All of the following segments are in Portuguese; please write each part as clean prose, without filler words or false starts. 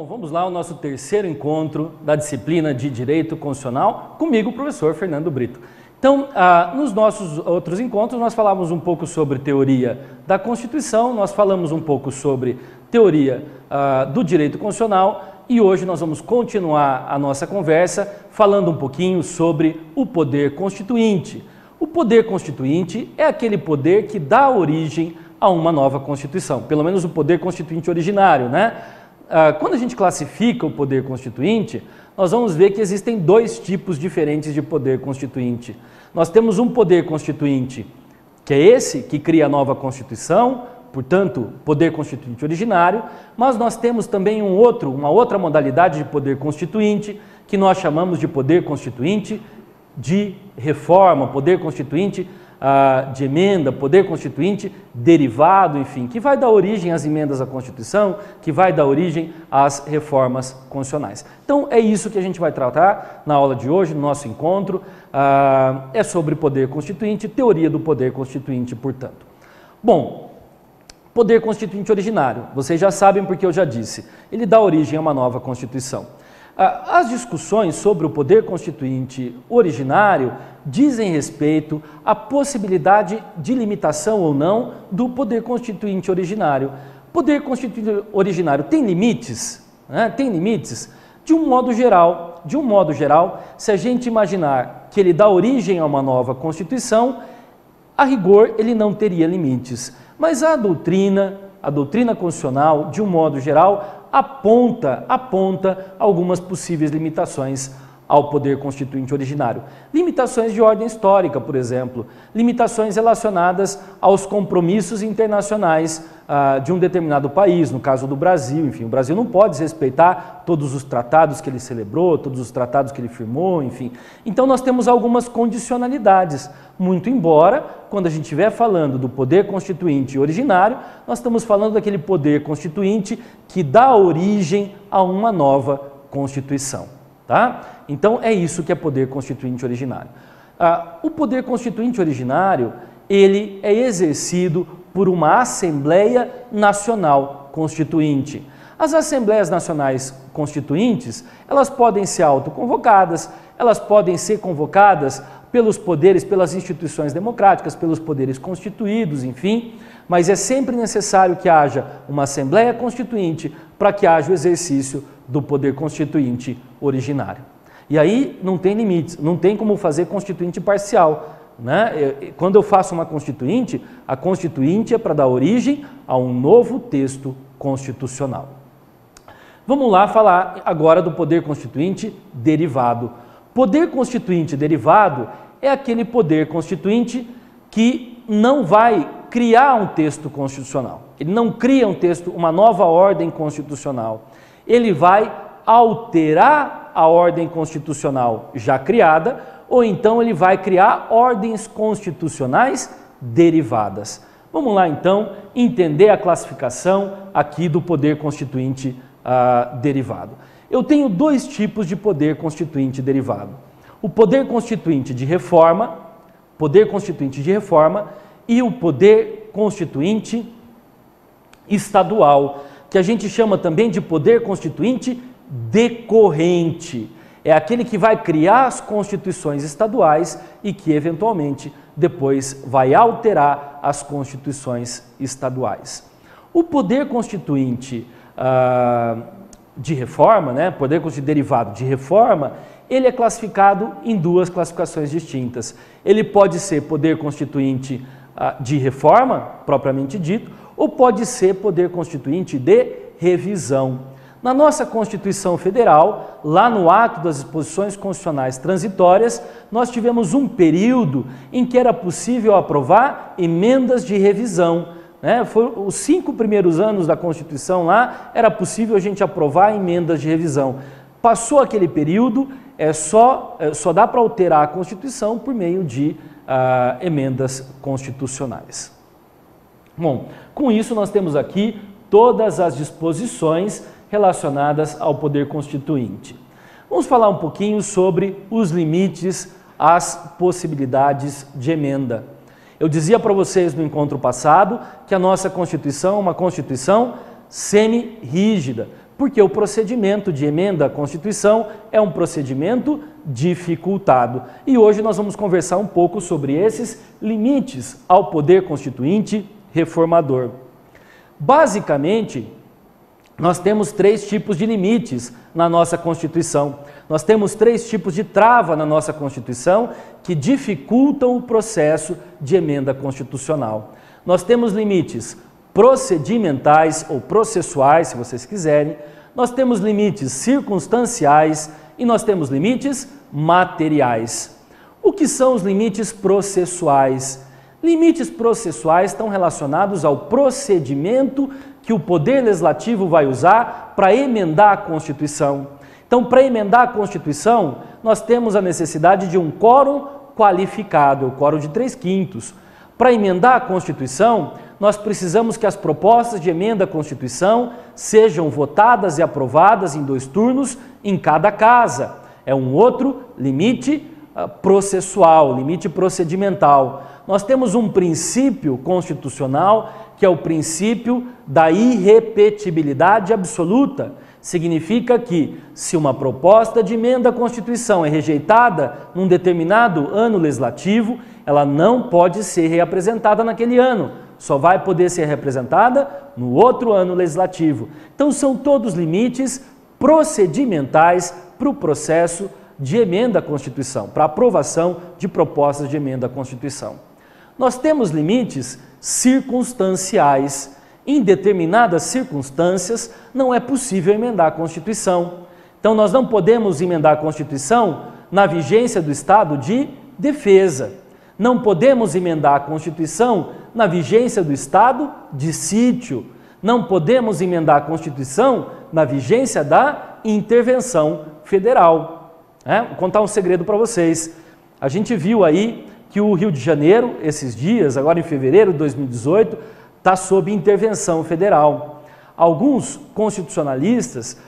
vamos lá ao nosso terceiro encontro da disciplina de Direito Constitucional, comigo, o professor Fernando Brito. Então, nos nossos outros encontros, nós falamos um pouco sobre teoria da Constituição, nós falamos um pouco sobre teoria do direito constitucional e hoje nós vamos continuar a nossa conversa falando um pouquinho sobre o poder constituinte. O poder constituinte é aquele poder que dá origem a uma nova Constituição, pelo menos o poder constituinte originário, né? Quando a gente classifica o poder constituinte, nós vamos ver que existem dois tipos diferentes de poder constituinte. Nós temos um poder constituinte, que é esse que cria a nova Constituição, portanto, poder constituinte originário, mas nós temos também uma outra modalidade de poder constituinte, que nós chamamos de poder constituinte de reforma, poder constituinte de emenda, poder constituinte derivado, enfim, que vai dar origem às emendas à Constituição, que vai dar origem às reformas constitucionais. Então, é isso que a gente vai tratar na aula de hoje, no nosso encontro, é sobre poder constituinte, teoria do poder constituinte, portanto. Bom, poder constituinte originário, vocês já sabem porque eu já disse, ele dá origem a uma nova Constituição. As discussões sobre o poder constituinte originário dizem respeito à possibilidade de limitação ou não do poder constituinte originário. Poder constituinte originário tem limites? Né? Tem limites? De um modo geral, se a gente imaginar que ele dá origem a uma nova Constituição, a rigor ele não teria limites. Mas a doutrina constitucional, de um modo geral, aponta algumas possíveis limitações ao poder constituinte originário. Limitações de ordem histórica, por exemplo, limitações relacionadas aos compromissos internacionais de um determinado país, no caso do Brasil, enfim, o Brasil não pode desrespeitar todos os tratados que ele celebrou, todos os tratados que ele firmou, enfim. Então nós temos algumas condicionalidades, muito embora, quando a gente estiver falando do poder constituinte originário, nós estamos falando daquele poder constituinte que dá origem a uma nova Constituição, tá? Então é isso que é poder constituinte originário. O poder constituinte originário, ele é exercido por uma Assembleia Nacional Constituinte. As Assembleias Nacionais Constituintes, elas podem ser autoconvocadas, elas podem ser convocadas pelos poderes, pelas instituições democráticas, pelos poderes constituídos, enfim, mas é sempre necessário que haja uma Assembleia Constituinte para que haja o exercício do poder constituinte originário. E aí não tem limites, não tem como fazer constituinte parcial, né? Quando eu faço uma constituinte, a constituinte é para dar origem a um novo texto constitucional. Vamos lá falar agora do poder constituinte derivado. Poder constituinte derivado é aquele poder constituinte que não vai criar um texto constitucional. Ele não cria um texto, uma nova ordem constitucional. Ele vai alterar a ordem constitucional já criada, ou então ele vai criar ordens constitucionais derivadas. Vamos lá então entender a classificação aqui do poder constituinte derivado. Eu tenho dois tipos de poder constituinte derivado. O poder constituinte de reforma e o poder constituinte estadual, que a gente chama também de poder constituinte decorrente. É aquele que vai criar as constituições estaduais e que, eventualmente, depois vai alterar as constituições estaduais. O poder constituinte de reforma, né, poder constituinte derivado de reforma, ele é classificado em duas classificações distintas. Ele pode ser poder constituinte de reforma, propriamente dito, ou pode ser poder constituinte de revisão. Na nossa Constituição Federal, lá no ato das disposições constitucionais transitórias, nós tivemos um período em que era possível aprovar emendas de revisão. Né? Os 5 primeiros anos da Constituição lá, era possível a gente aprovar emendas de revisão. Passou aquele período, só dá para alterar a Constituição por meio de emendas constitucionais. Bom, com isso nós temos aqui todas as disposições relacionadas ao poder constituinte. Vamos falar um pouquinho sobre os limites às possibilidades de emenda. Eu dizia para vocês no encontro passado que a nossa Constituição é uma Constituição semi-rígida. Porque o procedimento de emenda à Constituição é um procedimento dificultado. E hoje nós vamos conversar um pouco sobre esses limites ao poder constituinte reformador. Basicamente, nós temos 3 tipos de limites na nossa Constituição. Nós temos 3 tipos de trava na nossa Constituição que dificultam o processo de emenda constitucional. Nós temos limites procedimentais ou processuais, se vocês quiserem, nós temos limites circunstanciais e nós temos limites materiais. O que são os limites processuais? Limites processuais estão relacionados ao procedimento que o Poder Legislativo vai usar para emendar a Constituição. Então, para emendar a Constituição, nós temos a necessidade de um quórum qualificado, o quórum de 3/5. Para emendar a Constituição, nós precisamos que as propostas de emenda à Constituição sejam votadas e aprovadas em 2 turnos em cada casa. É um outro limite processual, limite procedimental. Nós temos um princípio constitucional que é o princípio da irrepetibilidade absoluta. Significa que, se uma proposta de emenda à Constituição é rejeitada num determinado ano legislativo, ela não pode ser reapresentada naquele ano, só vai poder ser reapresentada no outro ano legislativo. Então, são todos limites procedimentais para o processo de emenda à Constituição, para aprovação de propostas de emenda à Constituição. Nós temos limites circunstanciais. Em determinadas circunstâncias, não é possível emendar a Constituição. Então, nós não podemos emendar a Constituição na vigência do estado de defesa. Não podemos emendar a Constituição na vigência do estado de sítio. Não podemos emendar a Constituição na vigência da intervenção federal. Vou contar um segredo para vocês. A gente viu aí que o Rio de Janeiro, esses dias, agora em fevereiro de 2018, está sob intervenção federal. Alguns constitucionalistas,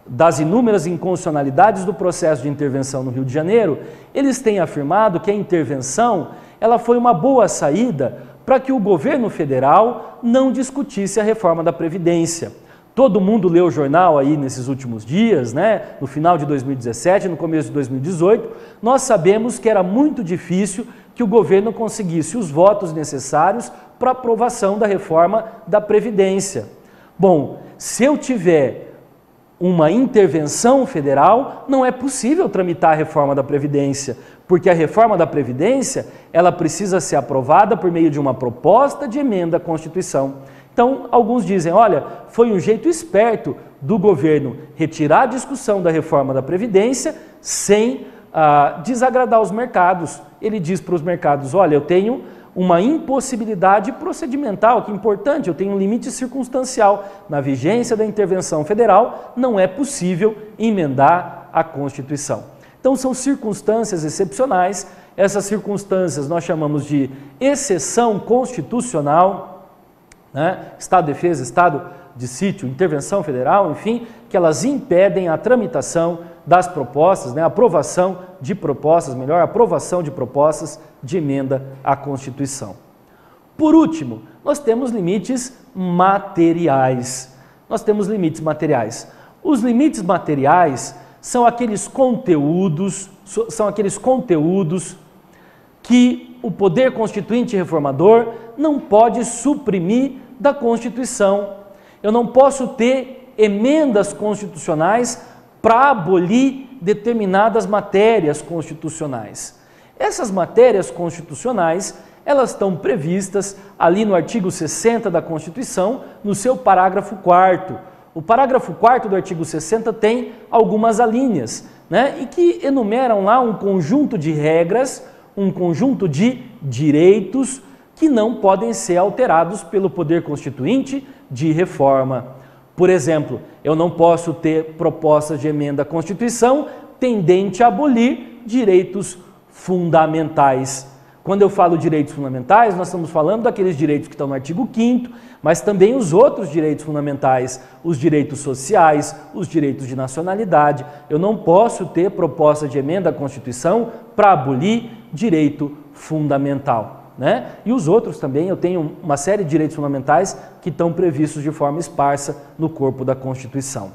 das inúmeras inconstitucionalidades do processo de intervenção no Rio de Janeiro, eles têm afirmado que a intervenção ela foi uma boa saída para que o governo federal não discutisse a reforma da Previdência. Todo mundo leu o jornal aí nesses últimos dias, no final de 2017, no começo de 2018, nós sabemos que era muito difícil que o governo conseguisse os votos necessários para aprovação da reforma da Previdência. Bom, se eu tiver uma intervenção federal, não é possível tramitar a reforma da Previdência, porque a reforma da Previdência, ela precisa ser aprovada por meio de uma proposta de emenda à Constituição. Então, alguns dizem, olha, foi um jeito esperto do governo retirar a discussão da reforma da Previdência sem desagradar os mercados. Ele diz para os mercados, olha, eu tenho uma impossibilidade procedimental, que é importante, eu tenho um limite circunstancial. Na vigência da intervenção federal, não é possível emendar a Constituição. Então, são circunstâncias excepcionais. Essas circunstâncias nós chamamos de exceção constitucional, Estado de defesa, Estado de sítio, intervenção federal, enfim, que elas impedem a tramitação das propostas, a aprovação de propostas, aprovação de propostas de emenda à Constituição. Por último, nós temos limites materiais. Os limites materiais são aqueles conteúdos que o poder constituinte reformador não pode suprimir da Constituição. Eu não posso ter emendas constitucionais para abolir determinadas matérias constitucionais. Essas matérias constitucionais, elas estão previstas ali no artigo 60 da Constituição, no seu parágrafo 4º. O parágrafo 4º do artigo 60 tem algumas alíneas, e que enumeram lá um conjunto de regras, um conjunto de direitos que não podem ser alterados pelo poder constituinte de reforma. Por exemplo, eu não posso ter propostas de emenda à Constituição tendente a abolir direitos fundamentais. Quando eu falo direitos fundamentais, nós estamos falando daqueles direitos que estão no artigo 5º, mas também os outros direitos fundamentais, os direitos sociais, os direitos de nacionalidade. Eu não posso ter proposta de emenda à Constituição para abolir direito fundamental. E os outros também, eu tenho uma série de direitos fundamentais que estão previstos de forma esparsa no corpo da Constituição.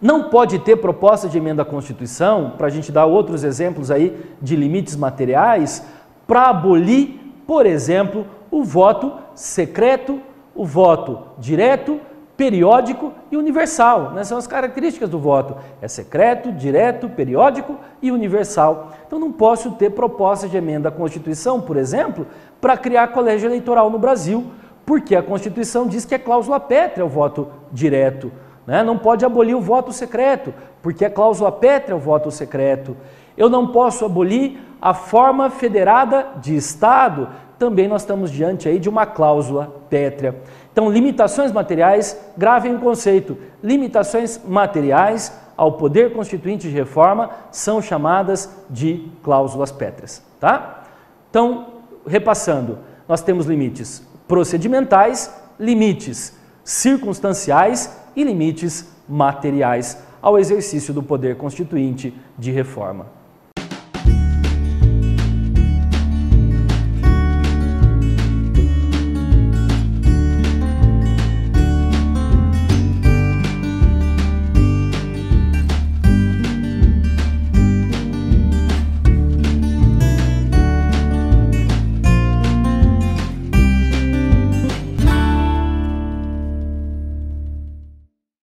Não pode ter proposta de emenda à Constituição, para a gente dar outros exemplos aí de limites materiais, para abolir, por exemplo, o voto secreto, o voto direto, periódico e universal. Né? São as características do voto. É secreto, direto, periódico e universal. Então não posso ter proposta de emenda à Constituição, por exemplo, para criar colégio eleitoral no Brasil, porque a Constituição diz que é cláusula pétrea o voto direto. Né? Não pode abolir o voto secreto, porque é cláusula pétrea o voto secreto. Eu não posso abolir a forma federada de Estado, também nós estamos diante aí de uma cláusula pétrea. Então, limitações materiais, gravem o conceito, limitações materiais ao poder constituinte de reforma são chamadas de cláusulas pétreas. Tá? Então, repassando, nós temos limites procedimentais, limites circunstanciais e limites materiais ao exercício do poder constituinte de reforma.